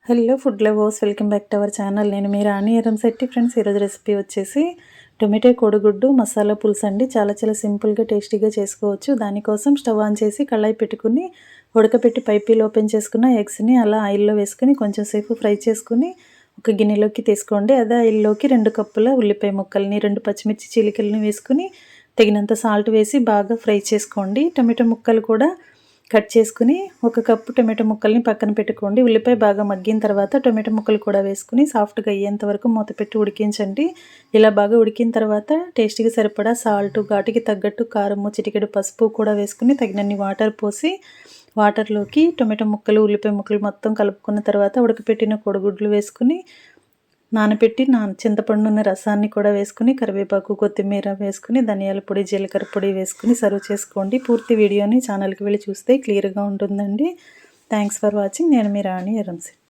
Hello food lovers, welcome back to our channel. నేను మీ రాణి Eramsetti. Friends, ఈరోజు recipe వచ్చేసి tomato కోడిగుడ్డు మసాలా పులుసు అండి. చాలా సింపుల్గా టేస్టీగా చేసుకోవచ్చు. దానికోసం స్టవ్ ఆన్ చేసి కళాయి పెట్టుకుని ఉడకపెట్టి పైపీలు ఓపెన్ చేసుకున్న ఎగ్స్ని అలా ఆయిల్లో వేసుకుని కొంచెం సేపు ఫ్రై చేసుకుని ఒక గిన్నెలోకి తీసుకోండి. అదే ఆయిల్లోకి 2 కప్పుల ఉల్లిపాయ ముక్కల్ని, 2 పచ్చిమిర్చి చీలికల్ని వేసుకుని తగినంత సాల్ట్ వేసి బాగా ఫ్రై చేసుకోండి. టొమాటో ముక్కలు కూడా కట్ చేసుకుని 1 కప్పు టొమాటో ముక్కల్ని పక్కన పెట్టుకోండి. ఉల్లిపాయ బాగా మగ్గిన తర్వాత టొమాటో ముక్కలు కూడా వేసుకుని సాఫ్ట్గా అయ్యేంత వరకు మూత పెట్టి ఉడికించండి. ఇలా బాగా ఉడికిన తర్వాత టేస్ట్కి సరిపడా సాల్ట్, ఘాటుకి తగ్గట్టు కారము, చిటికెడు పసుపు కూడా వేసుకుని తగినన్ని వాటర్ పోసి వాటర్లోకి టొమాటో ముక్కలు, ఉల్లిపాయ ముక్కలు మొత్తం కలుపుకున్న తర్వాత ఉడకపెట్టిన కోడిగుడ్లు వేసుకుని నానబెట్టి చింతపండున్న రసాన్ని కూడా వేసుకుని కరివేపాకు, కొత్తిమీర వేసుకుని ధనియాల పొడి, జీలకర్ర పొడి వేసుకుని సర్వ్ చేసుకోండి. పూర్తి వీడియోని ఛానల్కి వెళ్ళి చూస్తే క్లియర్గా ఉంటుందండి. Thanks for watching. నేను మీ రాణి ఎరంశెట్టి.